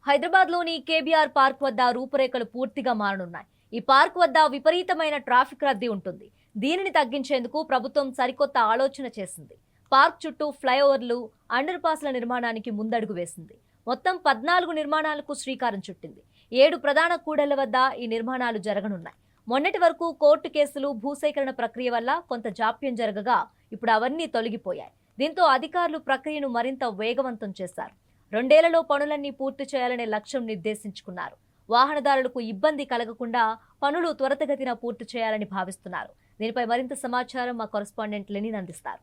హైదరాబాద్లోని KBR park వద్ద రూపురేఖలు పూర్తిగా మారనున్నాయి. ఈ పార్క్ వద్ద విపరీతమైన ట్రాఫిక్ రద్దీ ఉంటుంది. దీనిని తగ్గించేందుకు ప్రభుత్వం సరికొత్త ఆలోచన చేసింది. పార్క్ చుట్టూ ఫ్లైఓవర్లు, అండర్ పాస్ల నిర్మాణానికి ముందడుగు వేసింది. మొత్తం 14 నిర్మాణాలకు శ్రీకారం చుట్టింది. 7 ప్రధాన కూడళ్ల వద్ద ఈ నిర్మాణాలు జరగనున్నాయి. మొన్నటి వరకు కోర్టు కేసులు, భూసేకరణ ప్రక్రియ వల్ల కొంత జాప్యం జరగగా ఇప్పుడు అవన్నీ తొలగిపోయాయి. దీంతో అధికారులు ప్రక్రియను మరింత వేగవంతం చేశారు. 2 ఏళ్లలో పనులన్నీ పూర్తి చేయాలనే లక్ష్యం నిర్దేశించుకున్నారు. వాహనదారులకు ఇబ్బంది కలగకుండా పనులు త్వరితగతిన పూర్తి చేయాలని భావిస్తున్నారు. దీనిపై మరింత సమాచారం మా కరెస్పాండెంట్ లెనిన్ అందిస్తారు.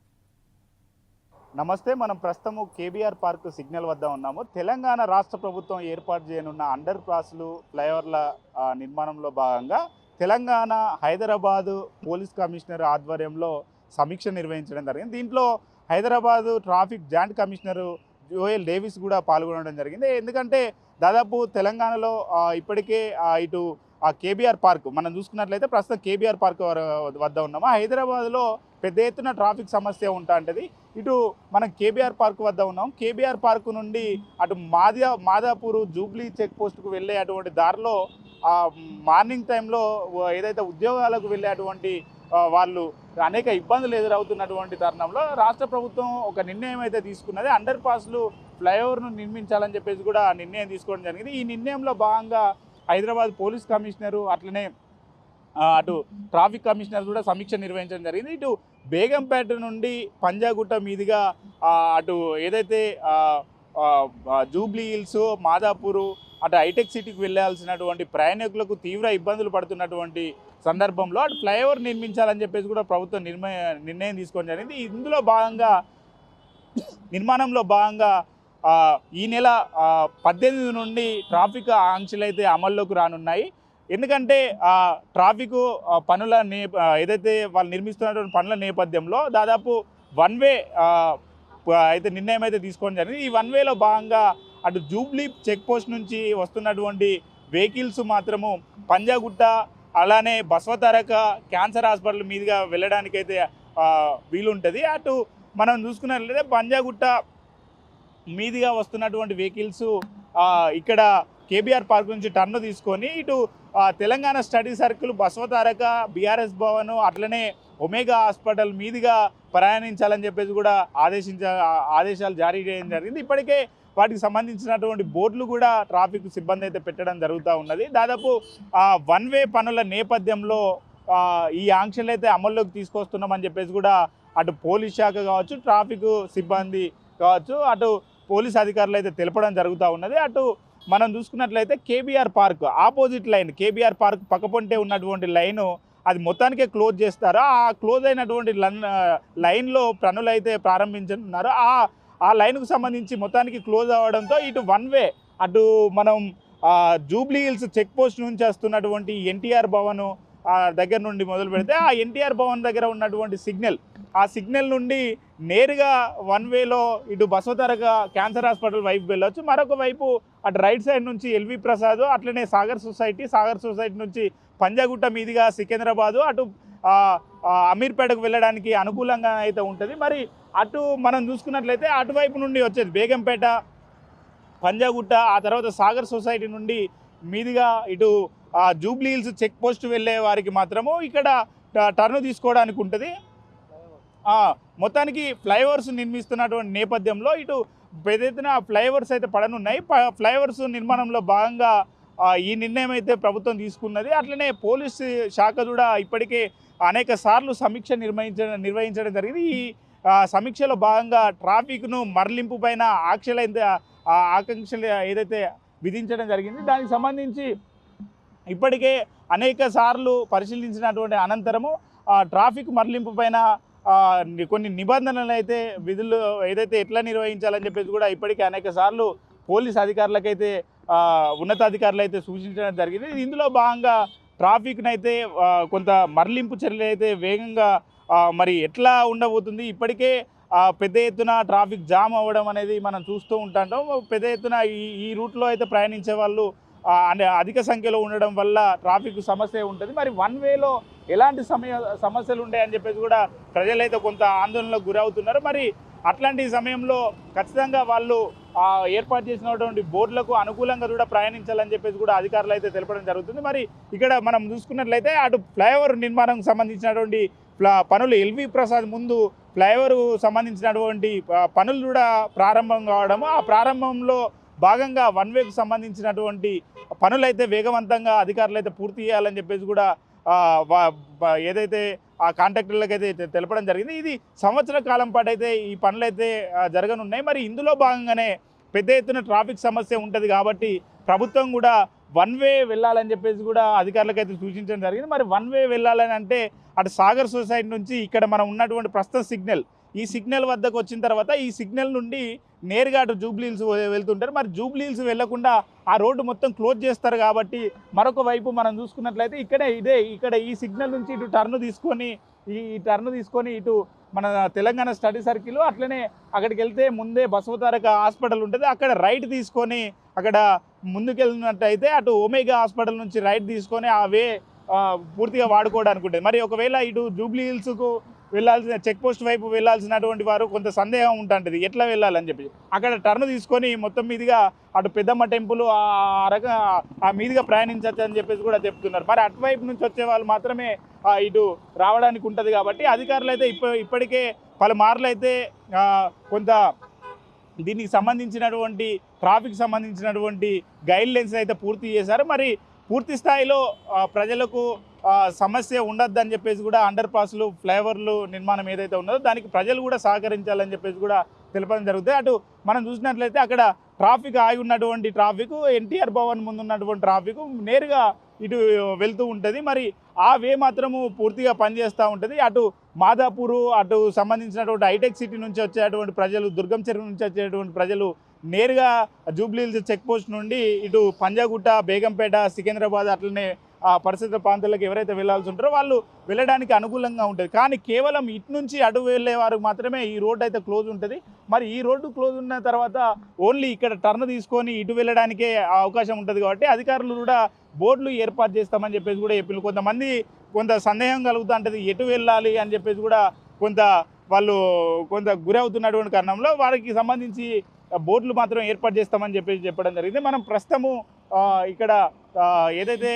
నమస్తే, మనం ప్రస్తుతము కేబీఆర్ పార్క్ సిగ్నల్ వద్ద ఉన్నాము. తెలంగాణ రాష్ట్ర ప్రభుత్వం ఏర్పాటు చేయనున్న అండర్ పాస్లు, ఫ్లైఓవర్ల నిర్మాణంలో భాగంగా తెలంగాణ హైదరాబాదు పోలీస్ కమిషనర్ ఆధ్వర్యంలో సమీక్ష నిర్వహించడం జరిగింది. దీంట్లో Hyderabad traffic joint commissioner Joel Davis కూడా పాల్గొనడం జరిగింది. ఎందుకంటే దాదాపు తెలంగాణలో ఇప్పటికే ఇటు కేబీఆర్ పార్క్ మనం చూసుకున్నట్లయితే ప్రస్తుతం కేబీఆర్ పార్క్ వద్ద ఉన్నాము. హైదరాబాద్లో పెద్ద ఎత్తున ట్రాఫిక్ సమస్య ఉంటుంది. ఇటు మనం కేబీఆర్ పార్క్ వద్ద ఉన్నాం. కేబీఆర్ పార్క్ నుండి అటు మాదాపూర్ జూబ్లీ చెక్ పోస్ట్కు వెళ్ళే అటువంటి దారిలో మార్నింగ్ టైంలో ఏదైతే ఉద్యోగాలకు వెళ్ళేటువంటి వాళ్ళు అనేక ఇబ్బందులు ఎదురవుతున్నటువంటి తరుణంలో రాష్ట్ర ప్రభుత్వం ఒక నిర్ణయం అయితే తీసుకున్నది. అండర్ పాస్లు, ఫ్లైఓవర్ను నిర్మించాలని చెప్పేసి కూడా నిర్ణయం తీసుకోవడం జరిగింది. ఈ నిర్ణయంలో భాగంగా హైదరాబాద్ పోలీస్ కమిషనరు అట్లనే అటు ట్రాఫిక్ కమిషనర్ కూడా సమీక్ష నిర్వహించడం జరిగింది. ఇటు బేగంపేట నుండి పంజాగుట్ట మీదుగా అటు ఏదైతే జూబ్లీ హిల్స్, మాదాపూరు, అటు హైటెక్ సిటీకి వెళ్ళాల్సినటువంటి ప్రయాణికులకు తీవ్ర ఇబ్బందులు పడుతున్నటువంటి సందర్భంలో అటు ఫ్లైఓవర్ నిర్మించాలని చెప్పేసి కూడా ప్రభుత్వం నిర్ణయం తీసుకోవడం జరిగింది. ఇందులో భాగంగా నిర్మాణంలో భాగంగా ఈ నెల 18 నుండి ట్రాఫిక్ ఆంక్షలు అయితే అమల్లోకి రానున్నాయి. ఎందుకంటే ట్రాఫిక్ పనుల ఏదైతే వాళ్ళు నిర్మిస్తున్నటువంటి పనుల నేపథ్యంలో దాదాపు 1 వే అయితే నిర్ణయం అయితే తీసుకోవడం జరిగింది. ఈ 1 వేలో భాగంగా అటు జూబ్లీ చెక్ పోస్ట్ నుంచి వస్తున్నటువంటి వెహికల్స్ మాత్రము పంజాగుట్ట అలానే బసవతారక క్యాన్సర్ హాస్పిటల్ మీదుగా వెళ్ళడానికైతే వీలుంటుంది. అటు మనం చూసుకున్నట్లయితే పంజాగుట్ట మీదుగా వస్తున్నటువంటి వెహికల్స్ ఇక్కడ కేబీఆర్ పార్క్ నుంచి టర్న్ తీసుకొని ఇటు Telangana study circle, Basavataraka, BRS Bhavan, అట్లనే ఒమేగా హాస్పిటల్ మీదుగా ప్రయాణించాలని చెప్పేసి కూడా ఆదేశాలు జారీ చేయడం జరిగింది. ఇప్పటికే వాటికి సంబంధించినటువంటి బోర్డులు కూడా ట్రాఫిక్ సిబ్బంది అయితే పెట్టడం జరుగుతూ ఉన్నది. దాదాపు 1 వే పనుల నేపథ్యంలో ఈ ఆంక్షలు అయితే అమల్లోకి తీసుకొస్తున్నామని చెప్పేసి కూడా అటు పోలీస్ శాఖ కావచ్చు, ట్రాఫిక్ సిబ్బంది కావచ్చు, అటు పోలీస్ అధికారులు అయితే తెలపడం జరుగుతూ ఉన్నది. అటు మనం చూసుకున్నట్లయితే KBR park opposite line, KBR park పక్కపొంటే ఉన్నటువంటి లైను అది మొత్తానికే క్లోజ్ చేస్తారు. ఆ క్లోజ్ అయినటువంటి లైన్లో పనులు అయితే ప్రారంభించనున్నారు. ఆ లైన్కు సంబంధించి మొత్తానికి క్లోజ్ అవ్వడంతో ఇటు 1 వే అటు మనం జూబ్లీ హిల్స్ చెక్ పోస్ట్ నుంచి వస్తున్నటువంటి ఎన్టీఆర్ భవన్ దగ్గర నుండి మొదలు పెడితే ఆ ఎన్టీఆర్ భవన్ దగ్గర ఉన్నటువంటి ఆ సిగ్నల్ నుండి నేరుగా 1 వేలో ఇటు బసవతారక క్యాన్సర్ హాస్పిటల్ వైపు వెళ్ళొచ్చు. మరొక వైపు అటు రైట్ సైడ్ నుంచి ఎల్వి ప్రసాద్, అట్లనే సాగర్ సొసైటీ నుంచి పంజాగుట్ట మీదుగా సికింద్రాబాదు, అటు అమీర్పేటకు వెళ్ళడానికి అనుకూలంగా అయితే ఉంటుంది. మరి అటు మనం చూసుకున్నట్లయితే అటువైపు నుండి వచ్చేది బేగంపేట, పంజాగుట్ట, ఆ తర్వాత సాగర్ సొసైటీ నుండి మీదుగా ఇటు జూబ్లీ హిల్స్ చెక్ పోస్ట్ వెళ్ళే వారికి మాత్రము ఇక్కడ టర్న్ తీసుకోవడానికి ఉంటుంది. మొత్తానికి ఫ్లైఓవర్స్ నిర్మిస్తున్నటువంటి నేపథ్యంలో ఇటు పెద్ద ఎత్తున ఫ్లైఓవర్స్ అయితే పడనున్నాయి. ఫ్లైఓవర్స్ నిర్మాణంలో భాగంగా ఈ నిర్ణయం అయితే ప్రభుత్వం తీసుకున్నది. అట్లనే పోలీసు శాఖ కూడా ఇప్పటికే అనేక సార్లు సమీక్ష నిర్వహించడం జరిగింది. ఈ సమీక్షలో భాగంగా ట్రాఫిక్ను మరలింపు పైన ఆకాంక్షలు ఏదైతే విధించడం జరిగింది దానికి సంబంధించి ఇప్పటికే అనేక సార్లు పరిశీలించినటువంటి అనంతరము ట్రాఫిక్ మరలింపు పైన కొన్ని నిబంధనలు అయితే విధులు ఏదైతే ఎట్లా నిర్వహించాలని చెప్పేసి కూడా ఇప్పటికే అనేక సార్లు పోలీస్ అధికారులకైతే ఉన్నతాధికారులు అయితే సూచించడం జరిగింది. ఇందులో భాగంగా ట్రాఫిక్ని అయితే కొంత మరలింపు చర్యలు అయితే వేగంగా మరి ఎట్లా ఉండబోతుంది. ఇప్పటికే పెద్ద ఎత్తున ట్రాఫిక్ జామ్ అవ్వడం అనేది మనం చూస్తూ ఉంటాం. పెద్ద ఎత్తున ఈ రూట్లో అయితే ప్రయాణించే వాళ్ళు అంటే అధిక సంఖ్యలో ఉండడం వల్ల ట్రాఫిక్ సమస్య ఉంటుంది. మరి 1 వేలో ఎలాంటి సమస్యలు ఉంటాయని చెప్పేసి కూడా ప్రజలైతే కొంత ఆందోళనకు గురవుతున్నారు. మరి అట్లాంటి సమయంలో ఖచ్చితంగా వాళ్ళు ఏర్పాటు చేసినటువంటి బోర్డులకు అనుకూలంగా కూడా ప్రయాణించాలని చెప్పేసి కూడా అధికారులు అయితే తెలపడం జరుగుతుంది. మరి ఇక్కడ మనం చూసుకున్నట్లయితే అటు ఫ్లైఓవర్ నిర్మాణం సంబంధించినటువంటి పనులు ఎల్వి ప్రసాద్ ముందు ఫ్లైఓవర్ సంబంధించినటువంటి పనులు కూడా ప్రారంభం కావడము, ఆ ప్రారంభంలో భాగంగా వన్ వేకు సంబంధించినటువంటి పనులైతే వేగవంతంగా అధికారులు అయితే పూర్తి చేయాలని చెప్పేసి కూడా ఏదైతే ఆ కాంట్రాక్టర్లకు అయితే తెలపడం జరిగింది. ఇది సంవత్సర కాలం పాటు అయితే ఈ పనులు అయితే జరగనున్నాయి. మరి ఇందులో భాగంగానే పెద్ద ఎత్తున ట్రాఫిక్ సమస్య ఉంటుంది కాబట్టి ప్రభుత్వం కూడా వన్ వే వెళ్ళాలని చెప్పేసి కూడా అధికారులకు అయితే సూచించడం జరిగింది. మరి వన్ వే వెళ్ళాలని అంటే అటు సాగర్ సొసైటీ నుంచి ఇక్కడ మనం ఉన్నటువంటి ప్రస్తుత సిగ్నల్, ఈ సిగ్నల్ వద్దకు వచ్చిన తర్వాత ఈ సిగ్నల్ నుండి నేరుగా అటు జూబ్లీహిల్స్ వెళ్తుంటారు. మరి జూబ్లీహిల్స్ వెళ్లకుండా ఆ రోడ్డు మొత్తం క్లోజ్ చేస్తారు కాబట్టి మరొక వైపు మనం చూసుకున్నట్లయితే ఇక్కడ ఈ సిగ్నల్ నుంచి ఇటు టర్న్ తీసుకొని ఇటు మన తెలంగాణ స్టడీ సర్కిల్, అట్లనే అక్కడికి వెళ్తే ముందే బసవతారక హాస్పిటల్ ఉంటుంది, అక్కడ రైట్ తీసుకొని అక్కడ ముందుకెళ్ళినట్టయితే అటు ఒమేగా హాస్పిటల్ నుంచి రైట్ తీసుకొని ఆ వే పూర్తిగా వాడుకోవడానికి ఉంటుంది. మరి ఒకవేళ ఇటు జూబ్లీహిల్స్కు వెళ్ళాల్సిన చెక్ పోస్ట్ వైపు వెళ్ళాల్సినటువంటి వారు కొంత సందేహం ఉంటుంది ఎట్లా వెళ్ళాలని చెప్పి అక్కడ టర్న్ తీసుకొని మొత్తం మీదుగా అటు పెద్దమ్మ టెంపుల్ ఆ మీదుగా ప్రయాణించవచ్చు అని చెప్పేసి కూడా చెప్తున్నారు. మరి అటువైపు నుంచి వచ్చే వాళ్ళు మాత్రమే ఇటు రావడానికి ఉంటుంది కాబట్టి అధికారులు అయితే ఇప్పటికే పలుమార్లు అయితే కొంత దీనికి సంబంధించినటువంటి ట్రాఫిక్ సంబంధించినటువంటి గైడ్ లైన్స్ అయితే పూర్తి చేశారు. మరి పూర్తి స్థాయిలో ప్రజలకు సమస్య ఉండొద్దని చెప్పేసి కూడా అండర్ పాస్లు ఫ్లైఓవర్లు నిర్మాణం ఏదైతే ఉన్నదో దానికి ప్రజలు కూడా సహకరించాలని చెప్పేసి కూడా తెలపడం జరుగుతుంది. అటు మనం చూసినట్లయితే అక్కడ ట్రాఫిక్ ఆగి ఉన్నటువంటి ట్రాఫిక్, ఎన్టీఆర్ భవన్ ముందు ఉన్నటువంటి ట్రాఫిక్ నేరుగా ఇటు వెళ్తూ ఉంటుంది. మరి ఆ వే మాత్రము పూర్తిగా పనిచేస్తూ ఉంటుంది. అటు మాదాపూరు అటు సంబంధించినటువంటి హైటెక్ సిటీ నుంచి వచ్చేటువంటి ప్రజలు, దుర్గం చెరువు నుంచి వచ్చేటువంటి ప్రజలు నేరుగా జూబ్లీహిల్స్ చెక్ పోస్ట్ నుండి ఇటు పంజాగుట్ట, బేగంపేట, సికింద్రాబాద్ అట్లనే పరిసర ప్రాంతాలకు ఎవరైతే వెళ్ళాల్సి ఉంటారో వాళ్ళు వెళ్ళడానికి అనుకూలంగా ఉంటుంది. కానీ కేవలం ఇటు నుంచి అటు వెళ్ళే వారికి మాత్రమే ఈ రోడ్డు అయితే క్లోజ్ ఉంటుంది. మరి ఈ రోడ్డు క్లోజ్ ఉన్న తర్వాత ఓన్లీ ఇక్కడ టర్న్ తీసుకొని ఇటు వెళ్ళడానికే అవకాశం ఉంటుంది కాబట్టి అధికారులు కూడా బోర్డులు ఏర్పాటు చేస్తామని చెప్పేసి కూడా చెప్పారు. కొంత సందేహం కలుగుతూ ఉంటుంది ఎటు వెళ్ళాలి అని చెప్పేసి కూడా కొంత గురవుతున్నటువంటి కారణంలో వారికి సంబంధించి బోర్డులు మాత్రం ఏర్పాటు చేస్తామని చెప్పేసి చెప్పడం జరిగింది. మనం ప్రస్తుతము ఇక్కడ ఏదైతే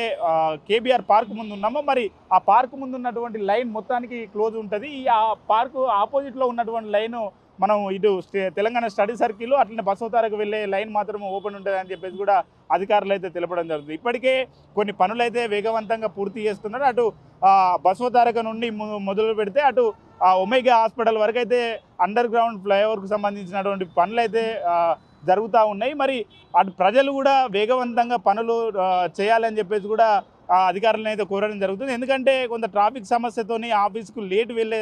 కేబీఆర్ పార్క్ ముందు ఉన్నామో మరి ఆ పార్క్ ముందు ఉన్నటువంటి లైన్ మొత్తానికి క్లోజ్ ఉంటుంది. ఆ పార్కు ఆపోజిట్లో ఉన్నటువంటి లైను మనం ఇటు తెలంగాణ స్టడీ సర్కిల్ అట్లనే బసవతారకు వెళ్ళే లైన్ మాత్రం ఓపెన్ ఉంటుంది అని చెప్పేసి కూడా అధికారులు అయితే తెలపడం జరుగుతుంది. ఇప్పటికే కొన్ని పనులు అయితే వేగవంతంగా పూర్తి చేస్తున్నారు. అటు బసవతారక నుండి మొదలు పెడితే అటు ఒమేగా హాస్పిటల్ వరకు అయితే అండర్ గ్రౌండ్ ఫ్లైఓవర్కు సంబంధించినటువంటి పనులు అయితే జరుగుతూ ఉన్నాయి. మరి అటు ప్రజలు కూడా వేగవంతంగా పనులు చేయాలని చెప్పేసి కూడా అధికారులను అయితే కోరడం జరుగుతుంది. ఎందుకంటే కొంత ట్రాఫిక్ సమస్యతోని ఆఫీస్కు లేట్ వెళ్ళే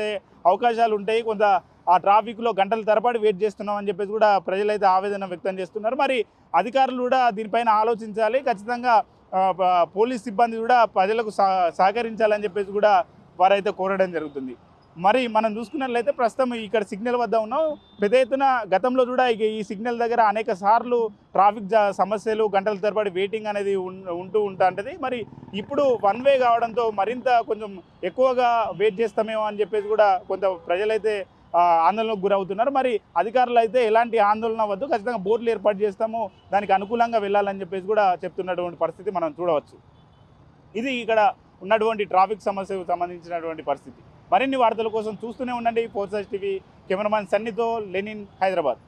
అవకాశాలు ఉంటాయి. కొంత ఆ ట్రాఫిక్లో గంటల తరబడి వెయిట్ చేస్తున్నాం అని చెప్పేసి కూడా ప్రజలైతే ఆవేదన వ్యక్తం చేస్తున్నారు. మరి అధికారులు కూడా దీనిపైన ఆలోచించాలి. ఖచ్చితంగా పోలీస్ సిబ్బంది కూడా ప్రజలకు సహకరించాలని చెప్పేసి కూడా వారైతే కోరడం జరుగుతుంది. మరి మనం చూసుకున్నట్లయితే ప్రస్తుతం ఇక్కడ సిగ్నల్ వద్ద ఉన్నాం. పెద్ద ఎత్తున గతంలో కూడా ఈ సిగ్నల్ దగ్గర అనేక సార్లు ట్రాఫిక్ సమస్యలు, గంటల తరబడి వెయిటింగ్ అనేది ఉంటూ ఉంటుంది. మరి ఇప్పుడు వన్ వే కావడంతో మరింత కొంచెం ఎక్కువగా వెయిట్ చేస్తామేమో అని చెప్పేసి కూడా కొంత ప్రజలైతే ఆందోళనకు గురవుతున్నారు. మరి అధికారులు అయితే ఎలాంటి ఆందోళన వద్దు, ఖచ్చితంగా బోర్డులు ఏర్పాటు చేస్తాము, దానికి అనుకూలంగా వెళ్ళాలని చెప్పేసి కూడా చెప్తున్నటువంటి పరిస్థితి మనం చూడవచ్చు. ఇది ఇక్కడ ఉన్నటువంటి ట్రాఫిక్ సమస్యకు సంబంధించినటువంటి పరిస్థితి. మరిన్ని వార్తల కోసం చూస్తూనే ఉండండి ఫోర్సెస్ టీవీ. కెమెరామాన్ సన్నితో లెనిన్, హైదరాబాద్.